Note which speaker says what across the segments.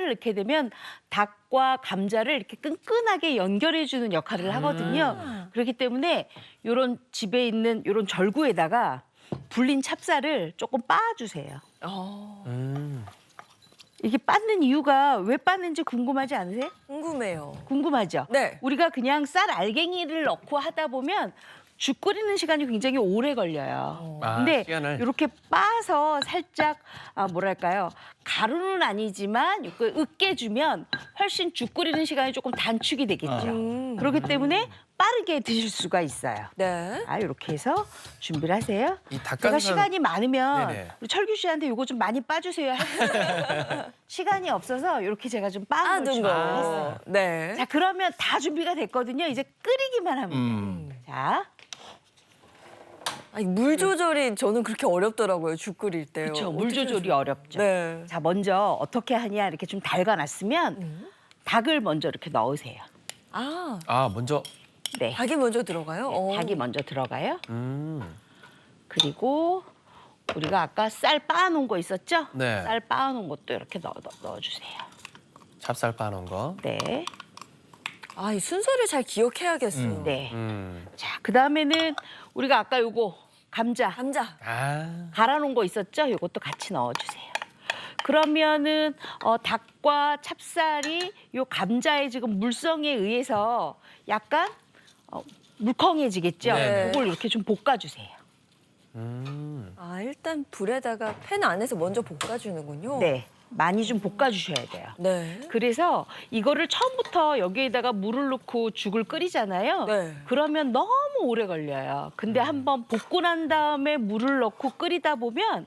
Speaker 1: 찹쌀을 넣게 되면 닭과 감자를 이렇게 끈끈하게 연결해주는 역할을 하거든요. 그렇기 때문에 이런 집에 있는 이런 절구에다가 불린 찹쌀을 조금 빻아주세요. 이게 빻는 이유가 왜 빻는지 궁금하지 않으세요?
Speaker 2: 궁금해요.
Speaker 1: 궁금하죠?
Speaker 2: 네.
Speaker 1: 우리가 그냥 쌀 알갱이를 넣고 하다 보면 죽 끓이는 시간이 굉장히 오래 걸려요. 근데
Speaker 3: 시간을.
Speaker 1: 이렇게 빻아서 살짝 뭐랄까요? 가루는 아니지만 이렇게 으깨주면 훨씬 죽 끓이는 시간이 조금 단축이 되겠죠. 그렇기 때문에 빠르게 드실 수가 있어요.
Speaker 2: 네.
Speaker 1: 이렇게 해서 준비를 하세요.
Speaker 3: 이
Speaker 1: 제가
Speaker 3: 닭가슴살
Speaker 1: 시간이 많으면
Speaker 3: 네네.
Speaker 1: 우리 철규 씨한테 이거 좀 많이 빠주세요. 시간이 없어서 이렇게 제가 좀 빻은 걸
Speaker 2: 아둔
Speaker 1: 준비했어요.
Speaker 2: 거. 네.
Speaker 1: 자, 그러면 다 준비가 됐거든요. 이제 끓이기만 하면 돼요. 자,
Speaker 2: 아니, 물 조절이 저는 그렇게 어렵더라고요. 죽 끓일 때.
Speaker 1: 그렇죠. 물 조절이 어렵죠.
Speaker 2: 네.
Speaker 1: 자, 먼저 어떻게 하냐 이렇게 좀 달궈놨으면 닭을 먼저 이렇게 넣으세요.
Speaker 3: 먼저.
Speaker 1: 네,
Speaker 2: 닭이 먼저 들어가요?
Speaker 1: 닭이 먼저 들어가요.
Speaker 3: 음.
Speaker 1: 그리고 우리가 아까 쌀 빻아놓은 거 있었죠?
Speaker 3: 네.
Speaker 1: 쌀 빻아놓은 것도 이렇게 넣어주세요.
Speaker 3: 찹쌀 빠놓은 거.
Speaker 1: 네,
Speaker 2: 이 순서를 잘 기억해야겠어요.
Speaker 1: 네.
Speaker 3: 음.
Speaker 1: 자, 그 다음에는 우리가 아까 요거 감자
Speaker 2: 감자.
Speaker 1: 갈아놓은 거 있었죠? 이것도 같이 넣어주세요. 그러면은 닭과 찹쌀이 요 감자의 지금 물성에 의해서 약간 물컹해지겠죠?
Speaker 3: 네.
Speaker 1: 그걸 이렇게 좀 볶아주세요.
Speaker 2: 일단 불에다가 팬 안에서 먼저 볶아주는군요.
Speaker 1: 네, 많이 좀 볶아주셔야 돼요.
Speaker 2: 네.
Speaker 1: 그래서 이거를 처음부터 여기에다가 물을 넣고 죽을 끓이잖아요.
Speaker 2: 네.
Speaker 1: 그러면 너무 오래 걸려요. 근데 한번 볶고 난 다음에 물을 넣고 끓이다 보면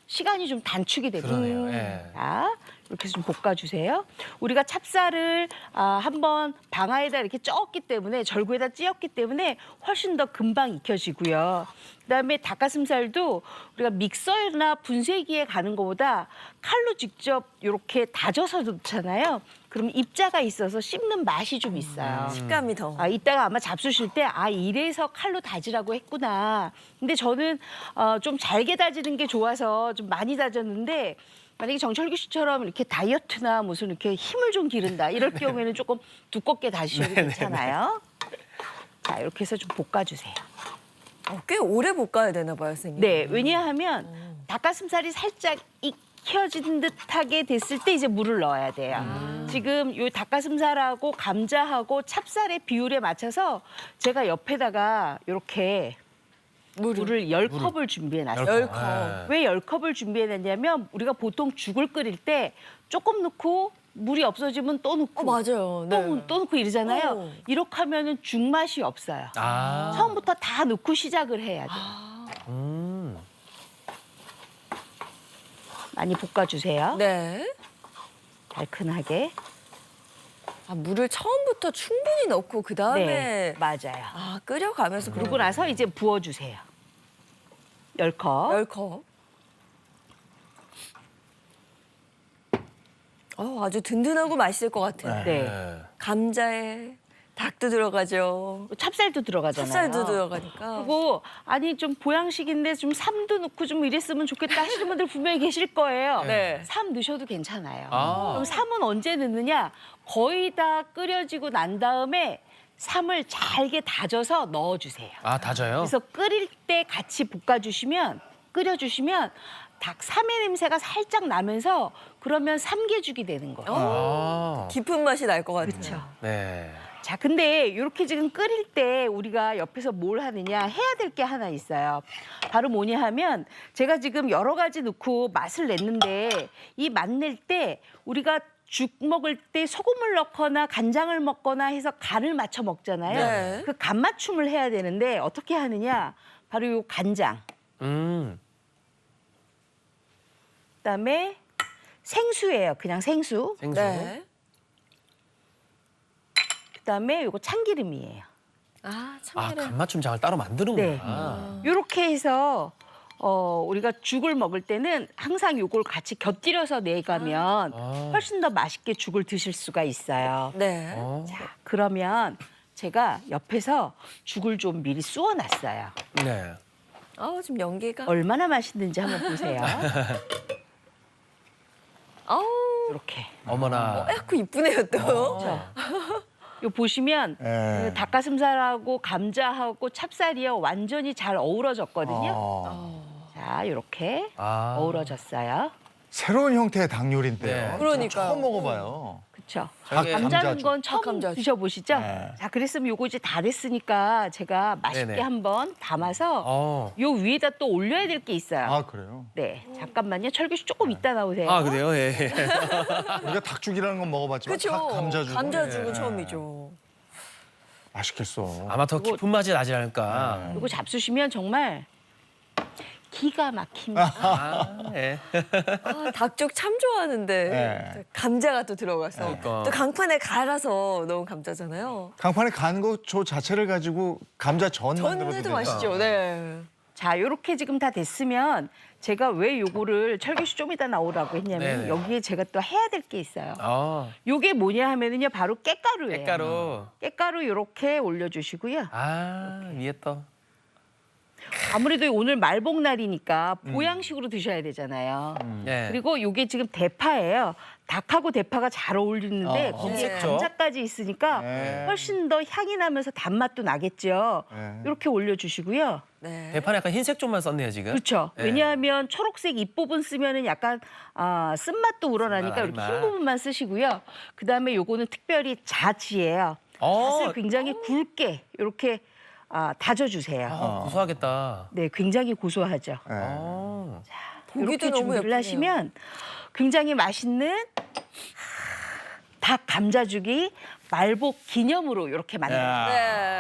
Speaker 1: 시간이 좀 단축이 되거든요.
Speaker 3: 그러네요. 예.
Speaker 1: 자, 이렇게 좀 볶아주세요. 우리가 찹쌀을 한번 방아에다 이렇게 쪘기 때문에 절구에다 찧었기 때문에 훨씬 더 금방 익혀지고요. 그다음에 닭가슴살도 우리가 믹서나 분쇄기에 가는 것보다 칼로 직접 이렇게 다져서 넣잖아요. 그럼 입자가 있어서 씹는 맛이 좀 있어요.
Speaker 2: 식감이 더.
Speaker 1: 이따가 아마 잡수실 때 이래서 칼로 다지라고 했구나. 근데 저는 좀 잘게 다지는 게 좋아서 좀 많이 다졌는데 만약에 정철규 씨처럼 이렇게 다이어트나 무슨 이렇게 힘을 좀 기른다 이럴 경우에는 조금 두껍게 다지셔도 괜찮아요. 자, 이렇게 해서 좀 볶아주세요.
Speaker 2: 꽤 오래 볶아야 되나 봐요, 선생님.
Speaker 1: 네, 왜냐하면 닭가슴살이 살짝 익혀진 듯하게 됐을 때 이제 물을 넣어야 돼요. 지금 요 닭가슴살하고 감자하고 찹쌀의 비율에 맞춰서 제가 옆에다가 이렇게 물을 10컵을 준비해놨어요.
Speaker 2: 10컵.
Speaker 1: 왜 10컵을 준비해놨냐면 우리가 보통 죽을 끓일 때 조금 넣고 물이 없어지면 또 넣고
Speaker 2: 맞아요.
Speaker 1: 또 넣고 이러잖아요. 이렇게 하면은 죽 맛이 없어요. 처음부터 다 넣고 시작을 해야 돼요. 많이 볶아주세요.
Speaker 2: 네.
Speaker 1: 달큰하게.
Speaker 2: 물을 처음부터 충분히 넣고 그 다음에
Speaker 1: 네, 맞아요.
Speaker 2: 끓여가면서
Speaker 1: 그러고 나서 이제 부어주세요. 10컵.
Speaker 2: 10컵. 아주 든든하고 맛있을 것 같아요.
Speaker 1: 네.
Speaker 2: 감자에 닭도 들어가죠.
Speaker 1: 찹쌀도 들어가잖아요.
Speaker 2: 찹쌀도 들어가니까.
Speaker 1: 그리고 좀 보양식인데 좀 삼도 넣고 좀 이랬으면 좋겠다 하시는 분들 분명히 계실 거예요.
Speaker 2: 네.
Speaker 1: 삼 넣으셔도 괜찮아요. 그럼 삼은 언제 넣느냐? 거의 다 끓여지고 난 다음에 삼을 잘게 다져서 넣어주세요.
Speaker 3: 다져요?
Speaker 1: 그래서 끓일 때 같이 끓여주시면 닭 삼의 냄새가 살짝 나면서 그러면 삼계죽이 되는 거예요.
Speaker 2: 깊은 맛이 날 것 같아요.
Speaker 1: 그렇죠.
Speaker 3: 네.
Speaker 1: 자, 근데 이렇게 지금 끓일 때 우리가 옆에서 뭘 하느냐 해야 될 게 하나 있어요. 바로 뭐냐 하면 제가 지금 여러 가지 넣고 맛을 냈는데 이 맛 낼 때 우리가 죽 먹을 때 소금을 넣거나 간장을 먹거나 해서 간을 맞춰 먹잖아요.
Speaker 2: 네.
Speaker 1: 그 간 맞춤을 해야 되는데 어떻게 하느냐? 바로 이 간장. 그다음에 생수예요. 그냥 생수.
Speaker 3: 생수.
Speaker 2: 네.
Speaker 1: 그다음에 이거 참기름이에요.
Speaker 2: 참기름.
Speaker 3: 간맞춤장을 따로 만드는구나.
Speaker 1: 이렇게 해서 우리가 죽을 먹을 때는 항상 이걸 같이 곁들여서 내가면 훨씬 더 맛있게 죽을 드실 수가 있어요.
Speaker 2: 네.
Speaker 1: 자, 그러면 제가 옆에서 죽을 좀 미리 쑤어놨어요.
Speaker 3: 네.
Speaker 2: 지금 연기가.
Speaker 1: 얼마나 맛있는지 한번 보세요. 이렇게.
Speaker 3: 어머나.
Speaker 2: 그 이쁘네요 또.
Speaker 1: 요 보시면
Speaker 4: 예.
Speaker 1: 그 닭가슴살하고 감자하고 찹쌀이요 완전히 잘 어우러졌거든요. 자, 이렇게
Speaker 3: 아.
Speaker 1: 어우러졌어요.
Speaker 4: 새로운 형태의 닭 요리인데요.
Speaker 3: 네.
Speaker 2: 그러니까요.
Speaker 4: 처음 먹어봐요.
Speaker 1: 그렇죠.
Speaker 3: 저게
Speaker 1: 감자는
Speaker 4: 감자죽.
Speaker 1: 건 처음
Speaker 2: 감자죽.
Speaker 1: 드셔보시죠?
Speaker 4: 네.
Speaker 1: 자, 그랬으면 요거 이제 다 됐으니까 제가 맛있게
Speaker 3: 네네.
Speaker 1: 한번 담아서
Speaker 3: 어.
Speaker 1: 요 위에다 또 올려야 될 게 있어요.
Speaker 4: 아 그래요?
Speaker 1: 네, 잠깐만요. 철규 씨 조금 이따 나오세요.
Speaker 3: 아, 그래요? 예.
Speaker 4: 우리가 닭죽이라는 건 먹어봤지만 닭
Speaker 2: 그렇죠.
Speaker 4: 감자죽.
Speaker 2: 감자죽은
Speaker 4: 네.
Speaker 2: 처음이죠.
Speaker 4: 맛있겠어.
Speaker 3: 아마 더 깊은 맛이 나지 않을까.
Speaker 1: 요거 잡수시면 정말 기가 막힙니다.
Speaker 3: 아, 예.
Speaker 2: 닭죽 참 좋아하는데
Speaker 4: 네.
Speaker 2: 감자가 또 들어가서
Speaker 3: 그러니까.
Speaker 2: 또 강판에 갈아서 넣은 감자잖아요.
Speaker 4: 강판에 간 거 저 자체를 가지고 감자 전 만들어도
Speaker 2: 전에도
Speaker 4: 되잖아.
Speaker 2: 맛있죠. 네.
Speaker 1: 자, 요렇게 지금 다 됐으면 제가 왜 요거를 철규 씨 좀 이따 나오라고 했냐면
Speaker 3: 네네.
Speaker 1: 여기에 제가 또 해야 될 게 있어요.
Speaker 3: 어.
Speaker 1: 요게 뭐냐 하면은요 바로 깻가루예요.
Speaker 3: 깻가루.
Speaker 1: 깻가루 요렇게 올려주시고요.
Speaker 3: 아, 위에 또.
Speaker 1: 아무래도 오늘 말복날이니까 보양식으로 드셔야 되잖아요.
Speaker 3: 예.
Speaker 1: 그리고 요게 지금 대파예요. 닭하고 대파가 잘 어울리는데 거기에
Speaker 3: 흰색죠?
Speaker 1: 감자까지 있으니까
Speaker 4: 네.
Speaker 1: 훨씬 더 향이 나면서 단맛도 나겠죠.
Speaker 4: 네.
Speaker 1: 이렇게 올려주시고요.
Speaker 2: 네.
Speaker 3: 대파는 약간 흰색 쪽만 썼네요, 지금.
Speaker 1: 그렇죠.
Speaker 3: 네.
Speaker 1: 왜냐하면 초록색 잎부분 쓰면은 약간 쓴맛도 우러나니까
Speaker 3: 쓴맛,
Speaker 1: 이렇게
Speaker 3: 맛.
Speaker 1: 흰 부분만 쓰시고요. 그다음에 요거는 특별히 자지예요.
Speaker 3: 어.
Speaker 1: 잣을 굉장히 굵게 이렇게 다져주세요.
Speaker 3: 아, 고소하겠다.
Speaker 1: 네, 굉장히 고소하죠.
Speaker 4: 네.
Speaker 3: 어.
Speaker 2: 보기도
Speaker 1: 이렇게
Speaker 2: 너무
Speaker 1: 준비를
Speaker 2: 예쁘네요.
Speaker 1: 하시면 굉장히 맛있는 닭 감자죽이 말복 기념으로 이렇게 만들어요.
Speaker 4: 야.
Speaker 2: 네.